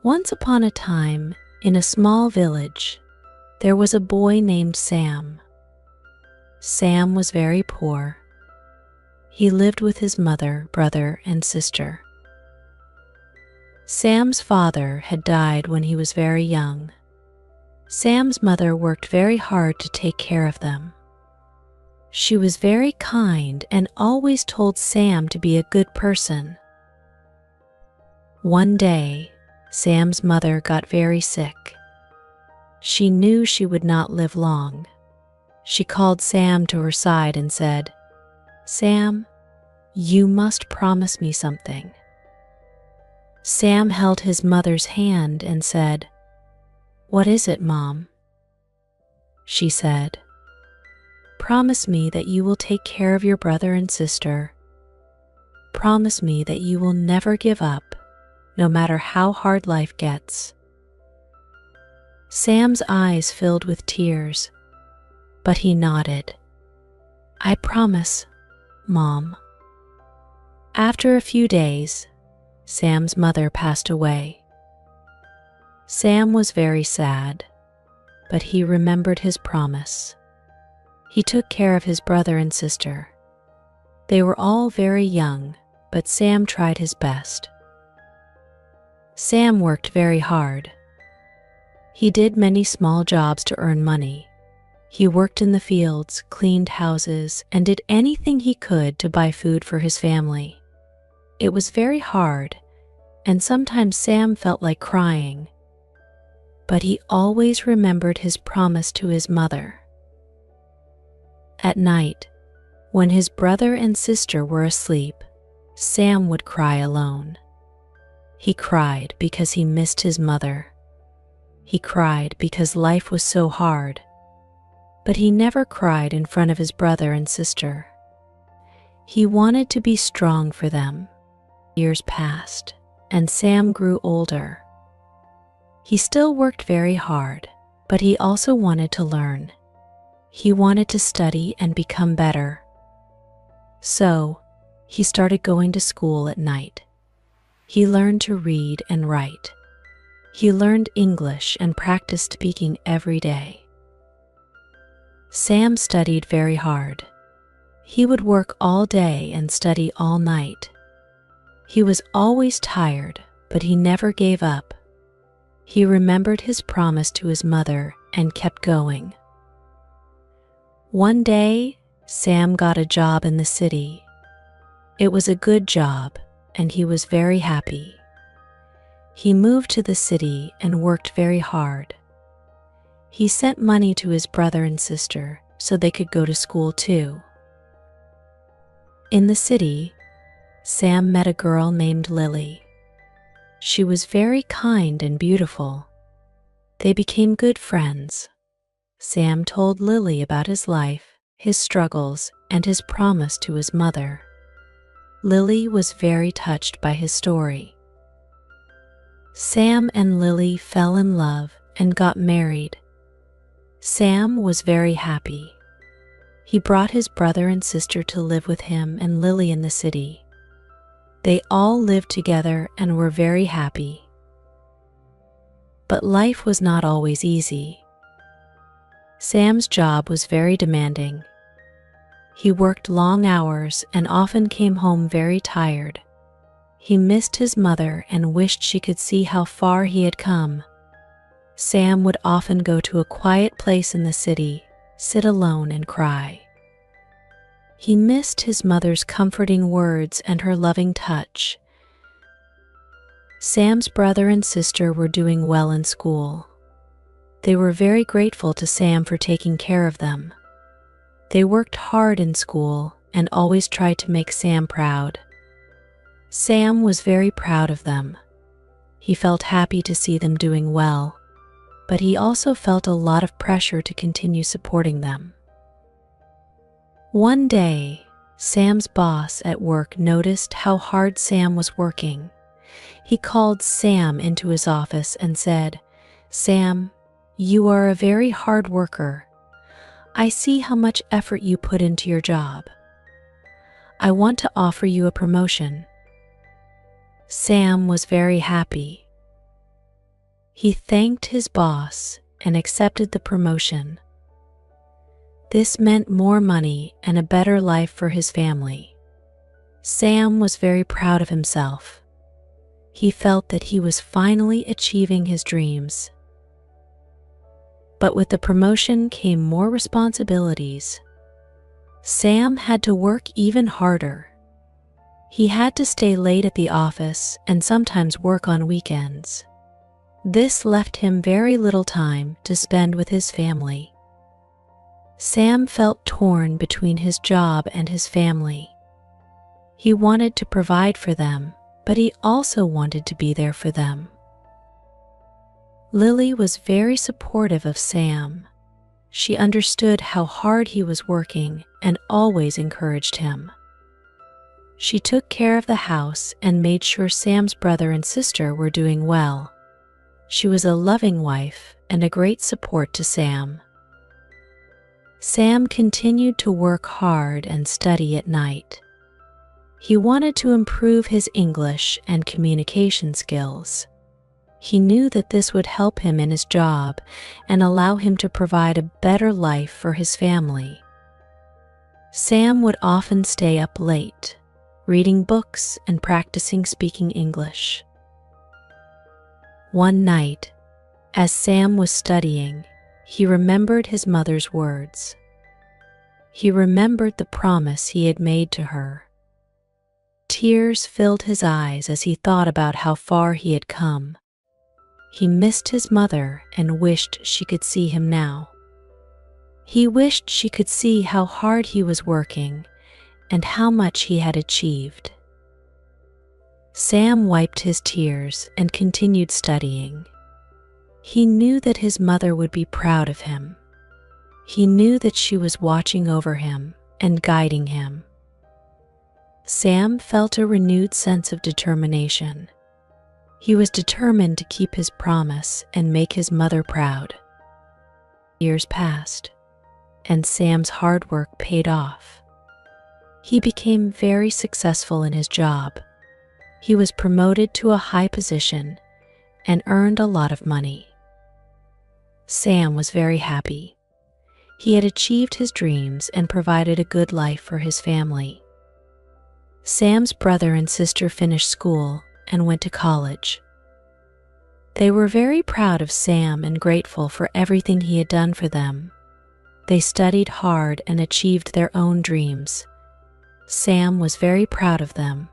Once upon a time, in a small village, there was a boy named Sam. Sam was very poor. He lived with his mother, brother, and sister. Sam's father had died when he was very young. Sam's mother worked very hard to take care of them. She was very kind and always told Sam to be a good person. One day, Sam's mother got very sick. She knew she would not live long. She called Sam to her side and said, "Sam, you must promise me something." Sam held his mother's hand and said, "What is it, Mom?" She said, "Promise me that you will take care of your brother and sister. Promise me that you will never give up, no matter how hard life gets." Sam's eyes filled with tears, but he nodded. "I promise, Mom." After a few days, Sam's mother passed away. Sam was very sad, but he remembered his promise. He took care of his brother and sister. They were all very young, but Sam tried his best. Sam worked very hard. He did many small jobs to earn money. He worked in the fields, cleaned houses, and did anything he could to buy food for his family. It was very hard, and sometimes Sam felt like crying. But he always remembered his promise to his mother. At night, when his brother and sister were asleep, Sam would cry alone. He cried because he missed his mother. He cried because life was so hard. But he never cried in front of his brother and sister. He wanted to be strong for them. Years passed, and Sam grew older. He still worked very hard, but he also wanted to learn. He wanted to study and become better. So, he started going to school at night. He learned to read and write. He learned English and practiced speaking every day. Sam studied very hard. He would work all day and study all night. He was always tired, but he never gave up. He remembered his promise to his mother and kept going. One day, Sam got a job in the city. It was a good job, and he was very happy. He moved to the city and worked very hard. He sent money to his brother and sister so they could go to school too. In the city, Sam met a girl named Lily. She was very kind and beautiful. They became good friends. Sam told Lily about his life, his struggles, and his promise to his mother. Lily was very touched by his story. Sam and Lily fell in love and got married. Sam was very happy. He brought his brother and sister to live with him and Lily in the city. They all lived together and were very happy. But life was not always easy. Sam's job was very demanding. He worked long hours and often came home very tired. He missed his mother and wished she could see how far he had come. Sam would often go to a quiet place in the city, sit alone and cry. He missed his mother's comforting words and her loving touch. Sam's brother and sister were doing well in school. They were very grateful to Sam for taking care of them. They worked hard in school and always tried to make Sam proud. Sam was very proud of them. He felt happy to see them doing well, but he also felt a lot of pressure to continue supporting them. One day, Sam's boss at work noticed how hard Sam was working. He called Sam into his office and said, "Sam, you are a very hard worker. I see how much effort you put into your job. I want to offer you a promotion." Sam was very happy. He thanked his boss and accepted the promotion. This meant more money and a better life for his family. Sam was very proud of himself. He felt that he was finally achieving his dreams. But with the promotion came more responsibilities. Sam had to work even harder. He had to stay late at the office and sometimes work on weekends. This left him very little time to spend with his family. Sam felt torn between his job and his family. He wanted to provide for them, but he also wanted to be there for them. Lily was very supportive of Sam. She understood how hard he was working and always encouraged him. She took care of the house and made sure Sam's brother and sister were doing well. She was a loving wife and a great support to Sam. Sam continued to work hard and study at night. He wanted to improve his English and communication skills. He knew that this would help him in his job and allow him to provide a better life for his family. Sam would often stay up late, reading books and practicing speaking English. One night, as Sam was studying, he remembered his mother's words. He remembered the promise he had made to her. Tears filled his eyes as he thought about how far he had come. He missed his mother and wished she could see him now. He wished she could see how hard he was working and how much he had achieved. Sam wiped his tears and continued studying. He knew that his mother would be proud of him. He knew that she was watching over him and guiding him. Sam felt a renewed sense of determination. He was determined to keep his promise and make his mother proud. Years passed, and Sam's hard work paid off. He became very successful in his job. He was promoted to a high position and earned a lot of money. Sam was very happy. He had achieved his dreams and provided a good life for his family. Sam's brother and sister finished school and went to college. They were very proud of Sam and grateful for everything he had done for them. They studied hard and achieved their own dreams. Sam was very proud of them.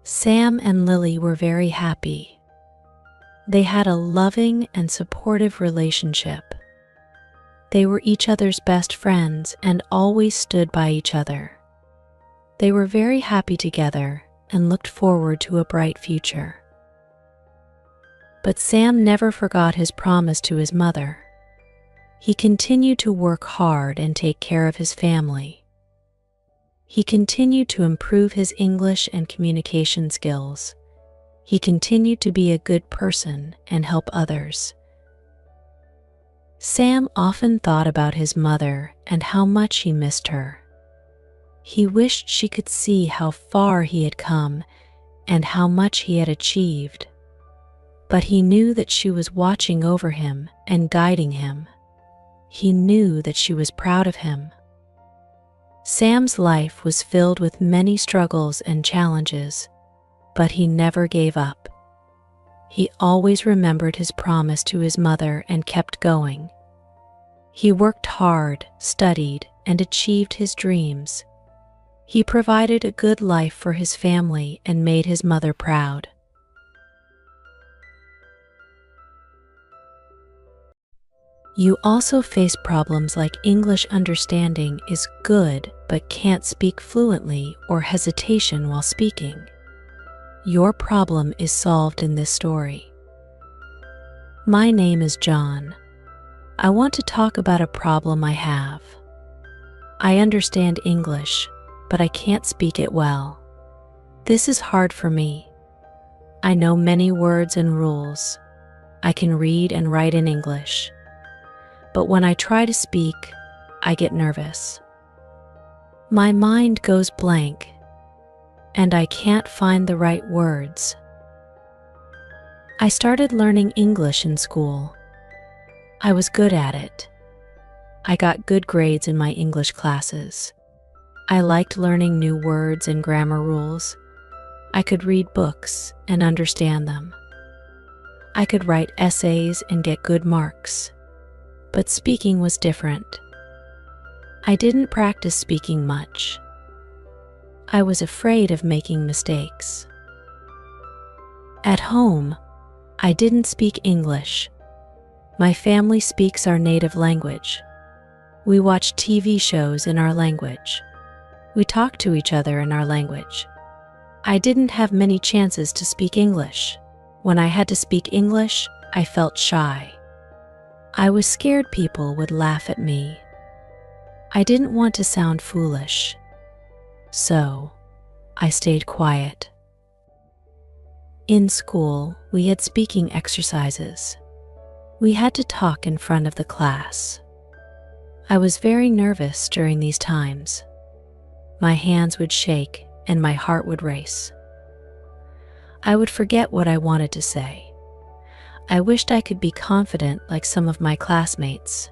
Sam and Lily were very happy. They had a loving and supportive relationship. They were each other's best friends and always stood by each other. They were very happy together and looked forward to a bright future. But Sam never forgot his promise to his mother. He continued to work hard and take care of his family. He continued to improve his English and communication skills. He continued to be a good person and help others. Sam often thought about his mother and how much he missed her. He wished she could see how far he had come and how much he had achieved. But he knew that she was watching over him and guiding him. He knew that she was proud of him. Sam's life was filled with many struggles and challenges, but he never gave up. He always remembered his promise to his mother and kept going. He worked hard, studied, and achieved his dreams. He provided a good life for his family and made his mother proud. You also face problems like English understanding is good but can't speak fluently or hesitation while speaking. Your problem is solved in this story. My name is John. I want to talk about a problem I have. I understand English, but I can't speak it well. This is hard for me. I know many words and rules. I can read and write in English. But when I try to speak, I get nervous. My mind goes blank, and I can't find the right words. I started learning English in school. I was good at it. I got good grades in my English classes. I liked learning new words and grammar rules. I could read books and understand them. I could write essays and get good marks. But speaking was different. I didn't practice speaking much. I was afraid of making mistakes. At home, I didn't speak English. My family speaks our native language. We watch TV shows in our language. We talk to each other in our language. I didn't have many chances to speak English. When I had to speak English, I felt shy. I was scared people would laugh at me. I didn't want to sound foolish. So, I stayed quiet. In school, we had speaking exercises. We had to talk in front of the class. I was very nervous during these times. My hands would shake and my heart would race. I would forget what I wanted to say. I wished I could be confident like some of my classmates.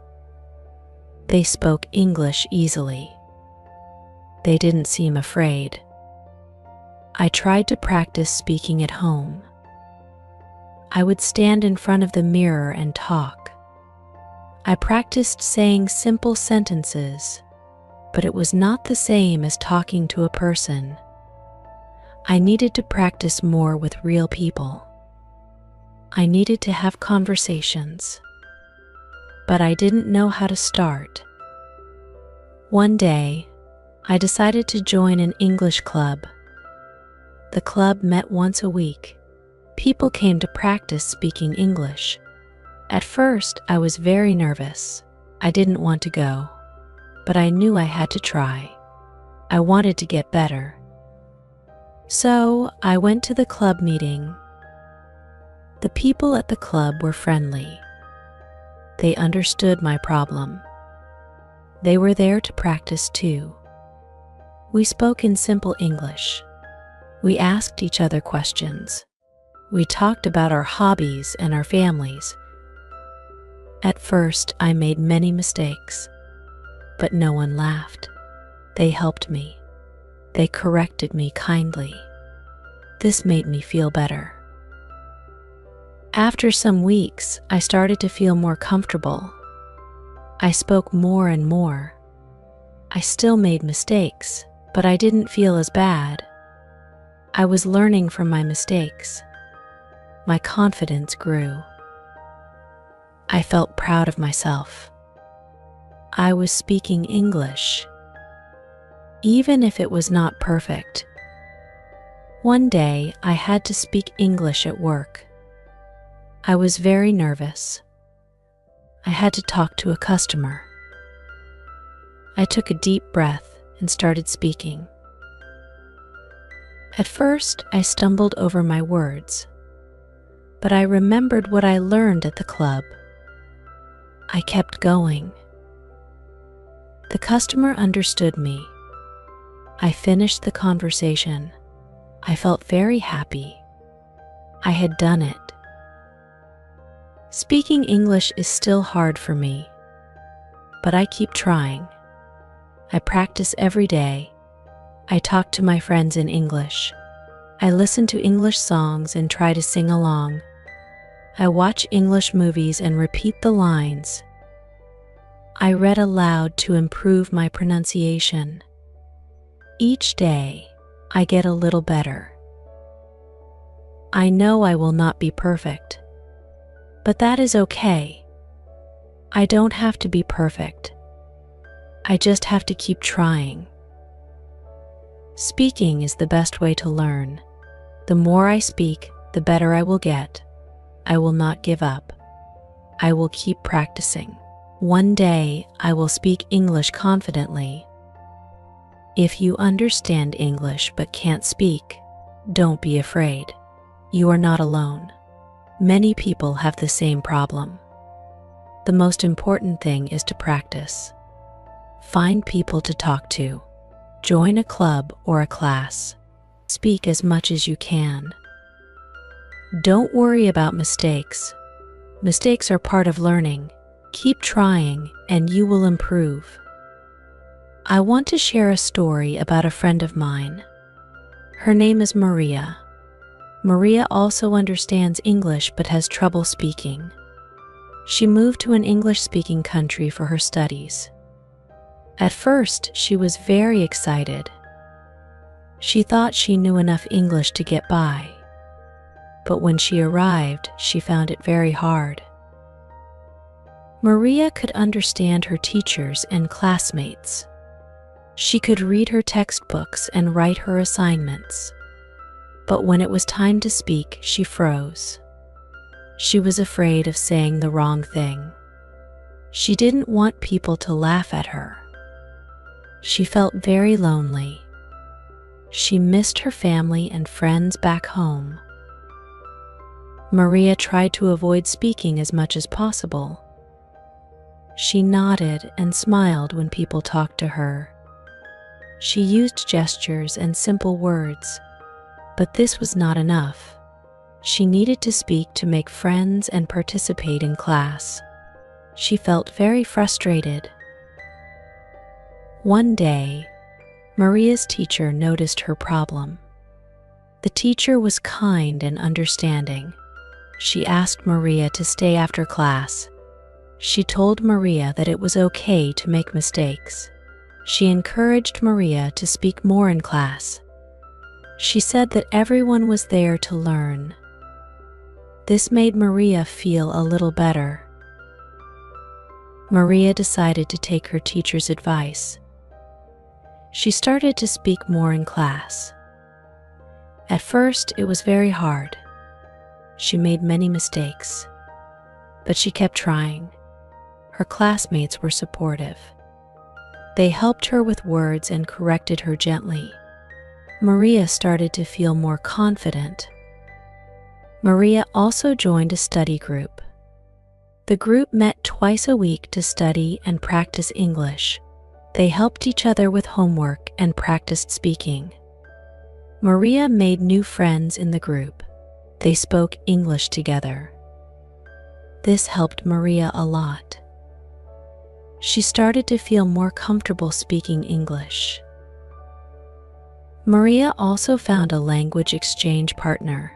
They spoke English easily. They didn't seem afraid. I tried to practice speaking at home. I would stand in front of the mirror and talk. I practiced saying simple sentences, but it was not the same as talking to a person. I needed to practice more with real people. I needed to have conversations, but I didn't know how to start. One day, I decided to join an English club. The club met once a week. People came to practice speaking English. At first, I was very nervous. I didn't want to go, but I knew I had to try. I wanted to get better. So, I went to the club meeting. The people at the club were friendly. They understood my problem. They were there to practice too. We spoke in simple English. We asked each other questions. We talked about our hobbies and our families. At first, I made many mistakes, but no one laughed. They helped me. They corrected me kindly. This made me feel better. After some weeks, I started to feel more comfortable. I spoke more and more. I still made mistakes, but I didn't feel as bad. I was learning from my mistakes. My confidence grew. I felt proud of myself. I was speaking English, even if it was not perfect. One day, I had to speak English at work. I was very nervous. I had to talk to a customer. I took a deep breath and started speaking. At first, I stumbled over my words, but I remembered what I learned at the club. I kept going. The customer understood me. I finished the conversation. I felt very happy. I had done it. Speaking English is still hard for me, but I keep trying. I practice every day. I talk to my friends in English. I listen to English songs and try to sing along. I watch English movies and repeat the lines. I read aloud to improve my pronunciation. Each day, I get a little better. I know I will not be perfect, but that is okay. I don't have to be perfect. I just have to keep trying. Speaking is the best way to learn. The more I speak, the better I will get. I will not give up. I will keep practicing. One day, I will speak English confidently. If you understand English but can't speak, don't be afraid. You are not alone. Many people have the same problem. The most important thing is to practice. Find people to talk to. Join a club or a class. Speak as much as you can. Don't worry about mistakes. Mistakes are part of learning. Keep trying and you will improve. I want to share a story about a friend of mine. Her name is Maria. Maria also understands English but has trouble speaking. She moved to an English-speaking country for her studies. At first, she was very excited. She thought she knew enough English to get by. But when she arrived, she found it very hard. Maria could understand her teachers and classmates. She could read her textbooks and write her assignments. But when it was time to speak, she froze. She was afraid of saying the wrong thing. She didn't want people to laugh at her. She felt very lonely. She missed her family and friends back home. Maria tried to avoid speaking as much as possible. She nodded and smiled when people talked to her. She used gestures and simple words, but this was not enough. She needed to speak to make friends and participate in class. She felt very frustrated. One day, Maria's teacher noticed her problem. The teacher was kind and understanding. She asked Maria to stay after class. She told Maria that it was okay to make mistakes. She encouraged Maria to speak more in class. She said that everyone was there to learn. This made Maria feel a little better. Maria decided to take her teacher's advice. She started to speak more in class. At first, it was very hard. She made many mistakes, but she kept trying. Her classmates were supportive. They helped her with words and corrected her gently. Maria started to feel more confident. Maria also joined a study group. The group met twice a week to study and practice English. They helped each other with homework and practiced speaking. Maria made new friends in the group. They spoke English together. This helped Maria a lot. She started to feel more comfortable speaking English. Maria also found a language exchange partner.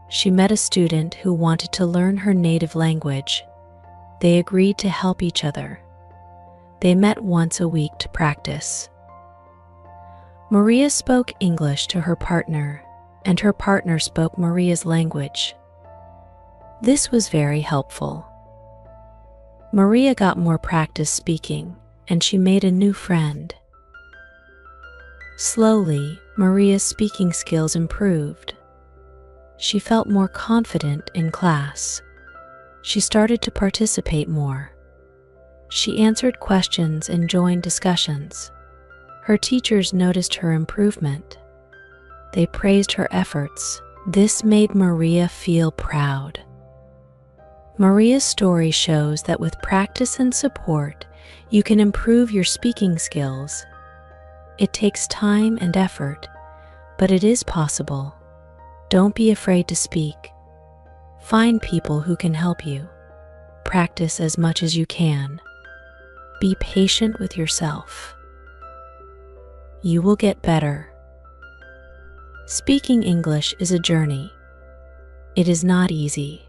She met a student who wanted to learn her native language. They agreed to help each other. They met once a week to practice. Maria spoke English to her partner, and her partner spoke Maria's language. This was very helpful. Maria got more practice speaking, and she made a new friend. Slowly, Maria's speaking skills improved. She felt more confident in class. She started to participate more. She answered questions and joined discussions. Her teachers noticed her improvement. They praised her efforts. This made Maria feel proud. Maria's story shows that with practice and support, you can improve your speaking skills. It takes time and effort, but it is possible. Don't be afraid to speak. Find people who can help you. Practice as much as you can. Be patient with yourself. You will get better. Speaking English is a journey. It is not easy,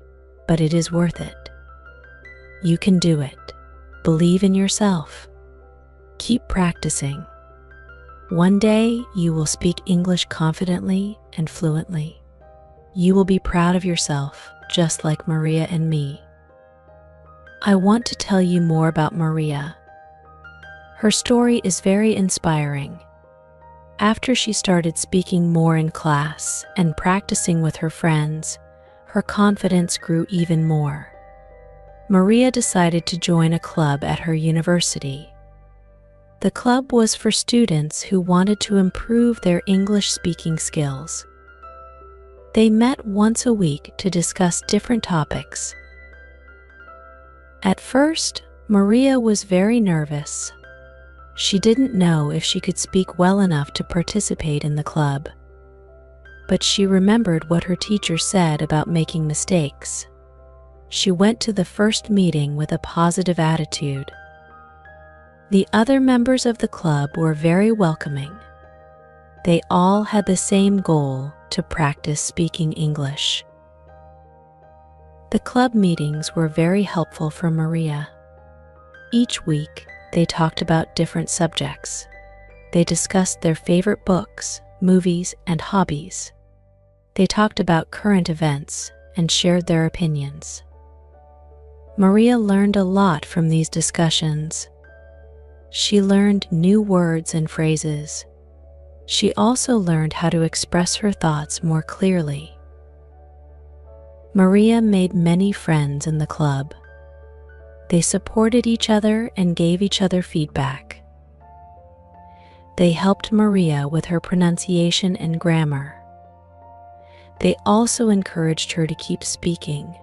but it is worth it. You can do it. Believe in yourself. Keep practicing. One day, you will speak English confidently and fluently. You will be proud of yourself, just like Maria and me. I want to tell you more about Maria. Her story is very inspiring. After she started speaking more in class and practicing with her friends, her confidence grew even more. Maria decided to join a club at her university. The club was for students who wanted to improve their English speaking skills. They met once a week to discuss different topics. At first, Maria was very nervous. She didn't know if she could speak well enough to participate in the club. but she remembered what her teacher said about making mistakes. She went to the first meeting with a positive attitude. The other members of the club were very welcoming. They all had the same goal: to practice speaking English. The club meetings were very helpful for Maria. Each week, they talked about different subjects. They discussed their favorite books, movies, and hobbies. They talked about current events and shared their opinions. Maria learned a lot from these discussions. She learned new words and phrases. She also learned how to express her thoughts more clearly. Maria made many friends in the club. They supported each other and gave each other feedback. They helped Maria with her pronunciation and grammar. They also encouraged her to keep speaking,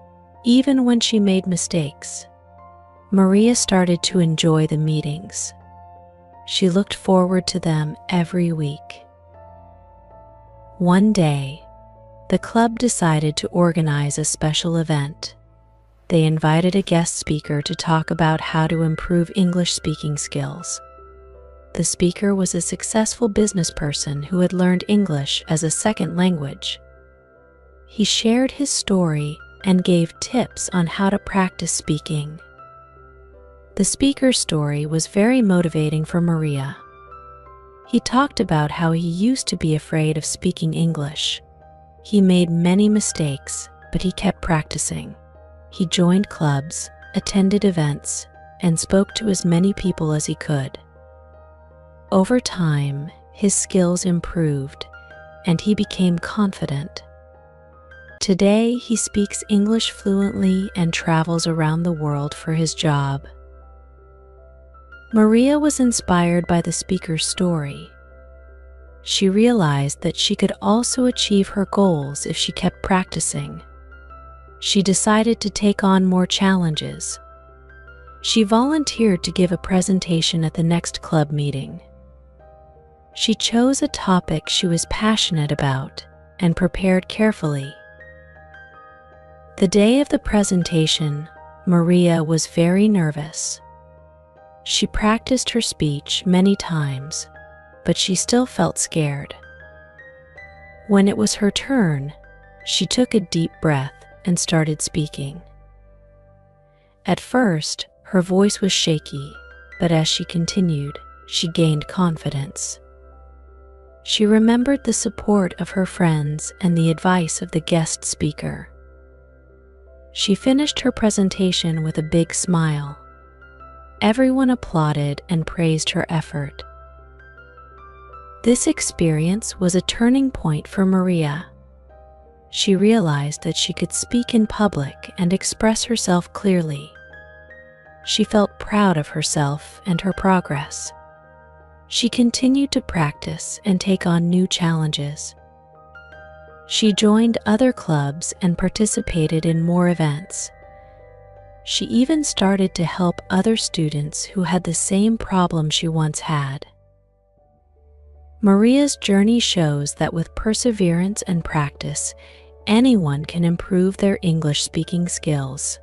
even when she made mistakes. Maria started to enjoy the meetings. She looked forward to them every week. One day, the club decided to organize a special event. They invited a guest speaker to talk about how to improve English speaking skills. The speaker was a successful business person who had learned English as a second language. He shared his story and gave tips on how to practice speaking. The speaker's story was very motivating for Maria. He talked about how he used to be afraid of speaking English. He made many mistakes, but he kept practicing. He joined clubs, attended events, and spoke to as many people as he could. Over time, his skills improved, and he became confident. Today, he speaks English fluently and travels around the world for his job. Maria was inspired by the speaker's story. She realized that she could also achieve her goals if she kept practicing. She decided to take on more challenges. She volunteered to give a presentation at the next club meeting. She chose a topic she was passionate about and prepared carefully. The day of the presentation, Maria was very nervous. She practiced her speech many times, but she still felt scared. When it was her turn, she took a deep breath and started speaking. At first, her voice was shaky, but as she continued, she gained confidence. She remembered the support of her friends and the advice of the guest speaker. She finished her presentation with a big smile. Everyone applauded and praised her effort. This experience was a turning point for Maria. She realized that she could speak in public and express herself clearly. She felt proud of herself and her progress. She continued to practice and take on new challenges. She joined other clubs and participated in more events. She even started to help other students who had the same problem she once had. Maria's journey shows that with perseverance and practice, anyone can improve their English speaking skills.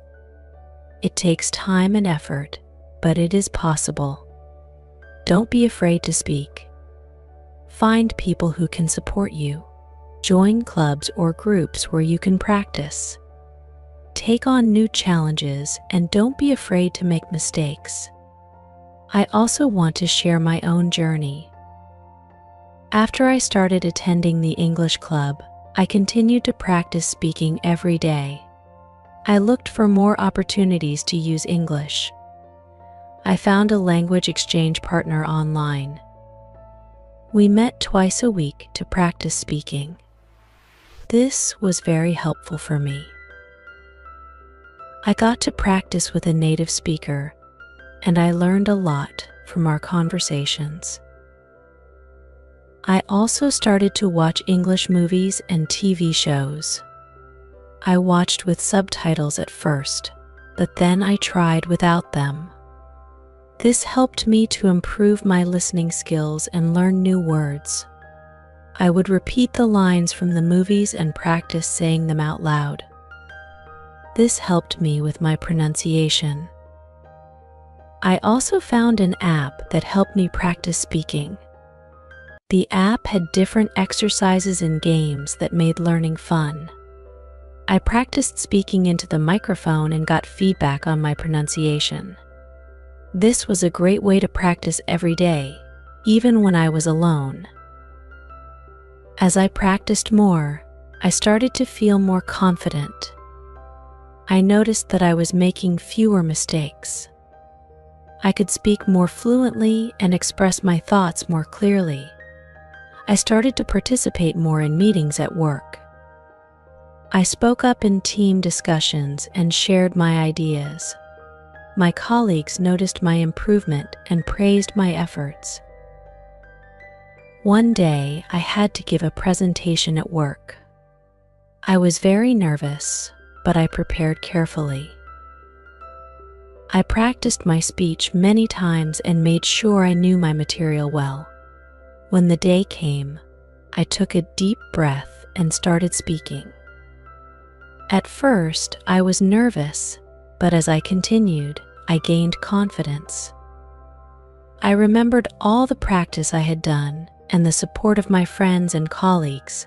It takes time and effort, but it is possible. Don't be afraid to speak. Find people who can support you. Join clubs or groups where you can practice. Take on new challenges and don't be afraid to make mistakes. I also want to share my own journey. After I started attending the English club, I continued to practice speaking every day. I looked for more opportunities to use English. I found a language exchange partner online. We met twice a week to practice speaking. This was very helpful for me. I got to practice with a native speaker, and I learned a lot from our conversations. I also started to watch English movies and TV shows. I watched with subtitles at first, but then I tried without them. This helped me to improve my listening skills and learn new words. I would repeat the lines from the movies and practice saying them out loud. This helped me with my pronunciation. I also found an app that helped me practice speaking. The app had different exercises and games that made learning fun. I practiced speaking into the microphone and got feedback on my pronunciation. This was a great way to practice every day, even when I was alone. As I practiced more, I started to feel more confident. I noticed that I was making fewer mistakes. I could speak more fluently and express my thoughts more clearly. I started to participate more in meetings at work. I spoke up in team discussions and shared my ideas. My colleagues noticed my improvement and praised my efforts. One day, I had to give a presentation at work. I was very nervous, but I prepared carefully. I practiced my speech many times and made sure I knew my material well. When the day came, I took a deep breath and started speaking. At first, I was nervous, but as I continued, I gained confidence. I remembered all the practice I had done and the support of my friends and colleagues.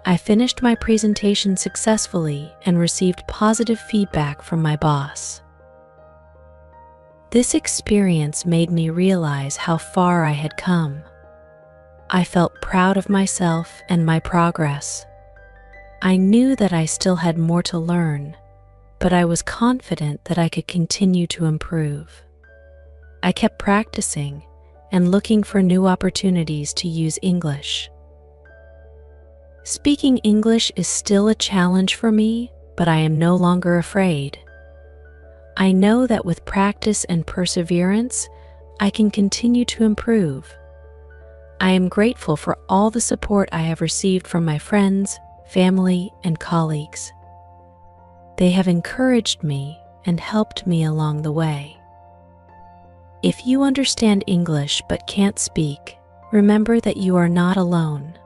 I finished my presentation successfully and received positive feedback from my boss. This experience made me realize how far I had come. I felt proud of myself and my progress. I knew that I still had more to learn, but I was confident that I could continue to improve. I kept practicing and looking for new opportunities to use English. Speaking English is still a challenge for me, but I am no longer afraid. I know that with practice and perseverance, I can continue to improve. I am grateful for all the support I have received from my friends, family, and colleagues. They have encouraged me and helped me along the way. If you understand English but can't speak, remember that you are not alone.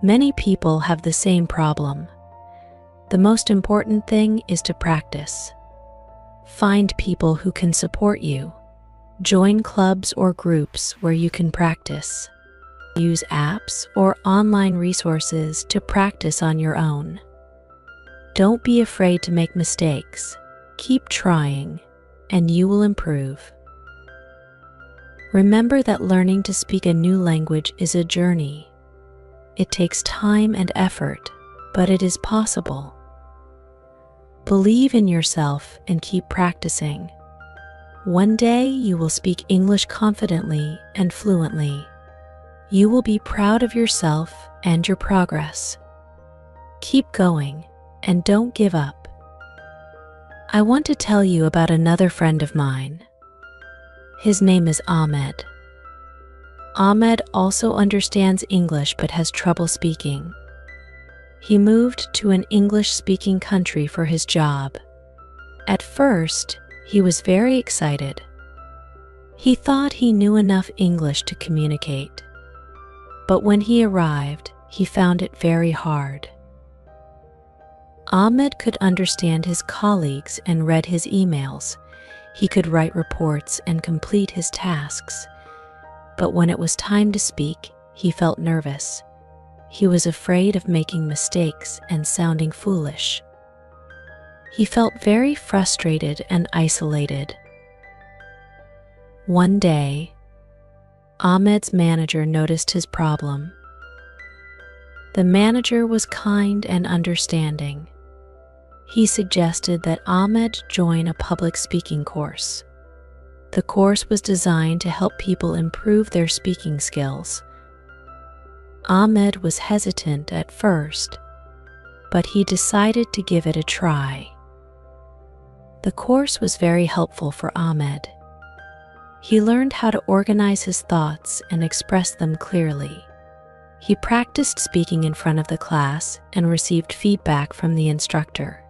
Many people have the same problem. The most important thing is to practice. Find people who can support you. Join clubs or groups where you can practice. Use apps or online resources to practice on your own. Don't be afraid to make mistakes. Keep trying, and you will improve. Remember that learning to speak a new language is a journey. It takes time and effort, but it is possible. Believe in yourself and keep practicing. One day you will speak English confidently and fluently. You will be proud of yourself and your progress. Keep going and don't give up. I want to tell you about another friend of mine. His name is Ahmed. Ahmed also understands English but has trouble speaking. He moved to an English-speaking country for his job. At first, he was very excited. He thought he knew enough English to communicate. But when he arrived, he found it very hard. Ahmed could understand his colleagues and read his emails. He could write reports and complete his tasks. But when it was time to speak, he felt nervous. He was afraid of making mistakes and sounding foolish. He felt very frustrated and isolated. One day, Ahmed's manager noticed his problem. The manager was kind and understanding. He suggested that Ahmed join a public speaking course. The course was designed to help people improve their speaking skills. Ahmed was hesitant at first, but he decided to give it a try. The course was very helpful for Ahmed. He learned how to organize his thoughts and express them clearly. He practiced speaking in front of the class and received feedback from the instructor.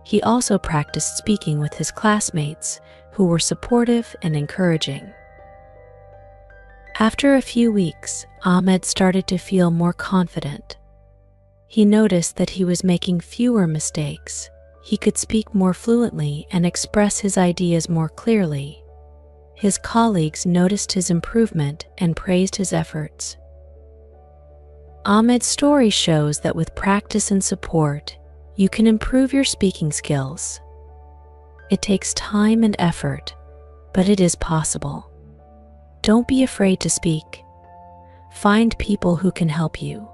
He also practiced speaking with his classmates, who were supportive and encouraging. After a few weeks, Ahmed started to feel more confident. He noticed that he was making fewer mistakes. He could speak more fluently and express his ideas more clearly. His colleagues noticed his improvement and praised his efforts. Ahmed's story shows that with practice and support, you can improve your speaking skills. It takes time and effort, but it is possible. Don't be afraid to speak. Find people who can help you.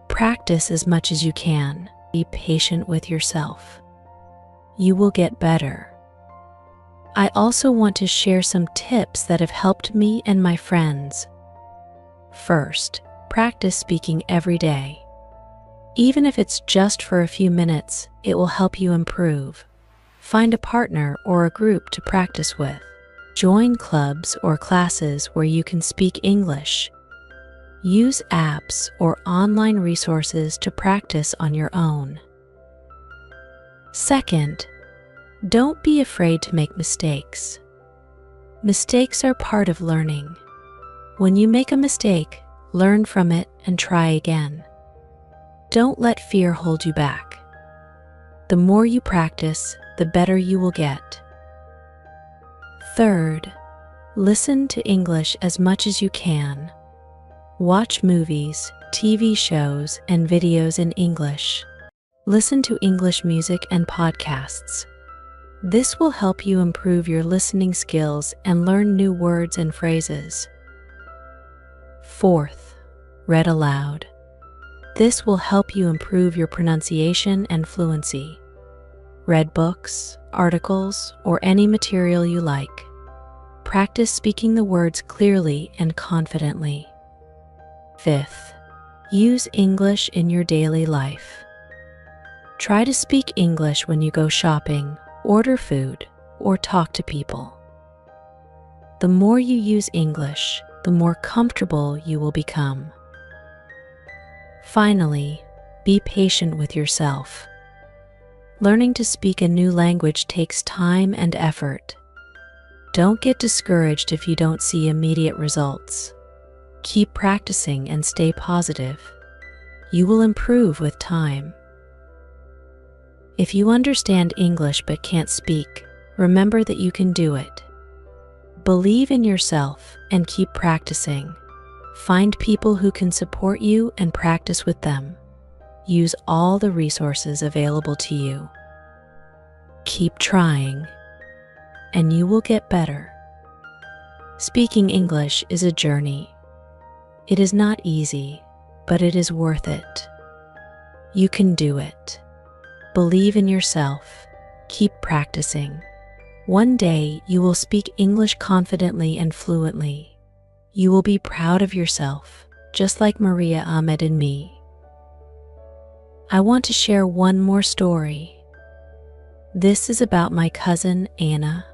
Practice as much as you can. Be patient with yourself. You will get better. I also want to share some tips that have helped me and my friends. First, practice speaking every day. Even if it's just for a few minutes, it will help you improve. Find a partner or a group to practice with. Join clubs or classes where you can speak English. Use apps or online resources to practice on your own. Second, don't be afraid to make mistakes. Mistakes are part of learning. When you make a mistake, learn from it and try again. Don't let fear hold you back. The more you practice, the better you will get. Third, listen to English as much as you can. Watch movies, TV shows, and videos in English. Listen to English music and podcasts. This will help you improve your listening skills and learn new words and phrases. Fourth, read aloud. This will help you improve your pronunciation and fluency. Read books, articles, or any material you like. Practice speaking the words clearly and confidently. Fifth, use English in your daily life. Try to speak English when you go shopping, order food, or talk to people. The more you use English, the more comfortable you will become. Finally, be patient with yourself. Learning to speak a new language takes time and effort. Don't get discouraged if you don't see immediate results. Keep practicing and stay positive. You will improve with time. If you understand English but can't speak, remember that you can do it. Believe in yourself and keep practicing. Find people who can support you and practice with them. Use all the resources available to you. Keep trying, and you will get better. Speaking English is a journey. It is not easy, but it is worth it. You can do it. Believe in yourself. Keep practicing. One day you will speak English confidently and fluently. You will be proud of yourself, just like Maria, Ahmed, and me. I want to share one more story. This is about my cousin, Anna.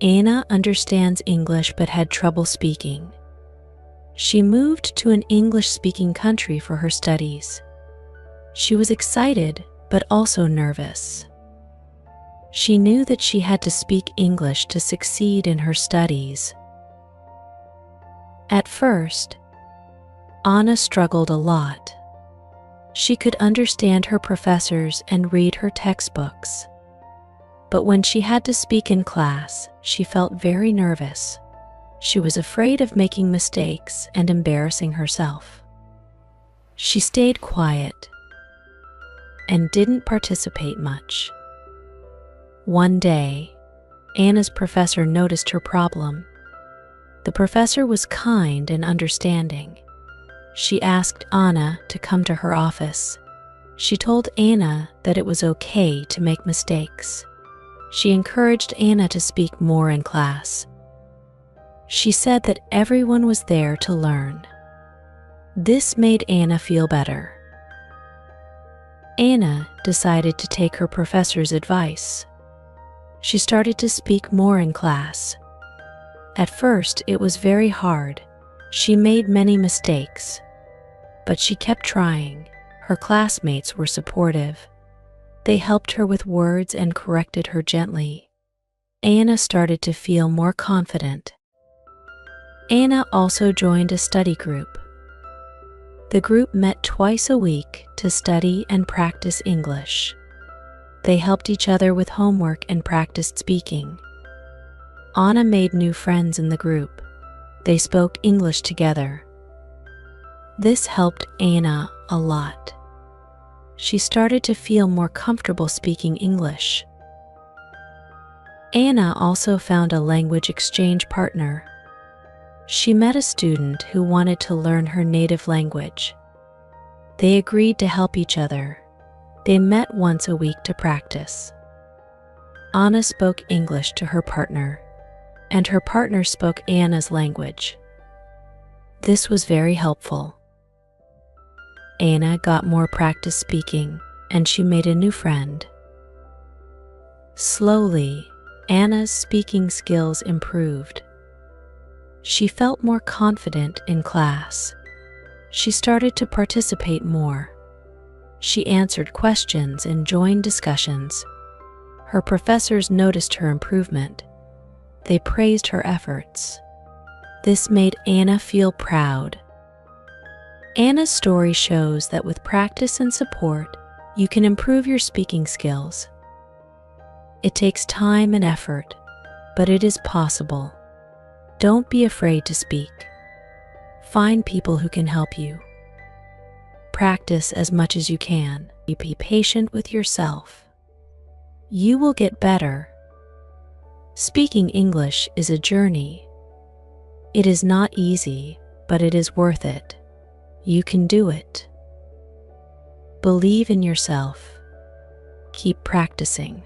Anna understands English but had trouble speaking. She moved to an English-speaking country for her studies. She was excited, but also nervous. She knew that she had to speak English to succeed in her studies. At first, Anna struggled a lot. She could understand her professors and read her textbooks. But when she had to speak in class, she felt very nervous. She was afraid of making mistakes and embarrassing herself. She stayed quiet and didn't participate much. One day, Anna's professor noticed her problem. The professor was kind and understanding. She asked Anna to come to her office. She told Anna that it was okay to make mistakes. She encouraged Anna to speak more in class. She said that everyone was there to learn. This made Anna feel better. Anna decided to take her professor's advice. She started to speak more in class. At first, it was very hard. She made many mistakes, but she kept trying. Her classmates were supportive. They helped her with words and corrected her gently. Anna started to feel more confident. Anna also joined a study group. The group met twice a week to study and practice English. They helped each other with homework and practiced speaking. Anna made new friends in the group. They spoke English together. This helped Anna a lot. She started to feel more comfortable speaking English. Anna also found a language exchange partner. She met a student who wanted to learn her native language. They agreed to help each other. They met once a week to practice. Anna spoke English to her partner, and her partner spoke Anna's language. This was very helpful. Anna got more practice speaking, and she made a new friend. Slowly, Anna's speaking skills improved. She felt more confident in class. She started to participate more. She answered questions and joined discussions. Her professors noticed her improvement. They praised her efforts. This made Anna feel proud. Anna's story shows that with practice and support, you can improve your speaking skills. It takes time and effort, but it is possible. Don't be afraid to speak. Find people who can help you. Practice as much as you can. Be patient with yourself. You will get better. Speaking English is a journey. It is not easy, but it is worth it. You can do it. Believe in yourself. Keep practicing.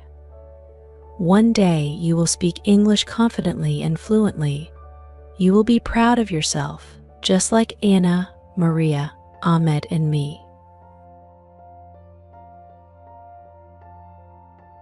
One day you will speak English confidently and fluently. You will be proud of yourself, just like Anna, Maria, Ahmed, and me.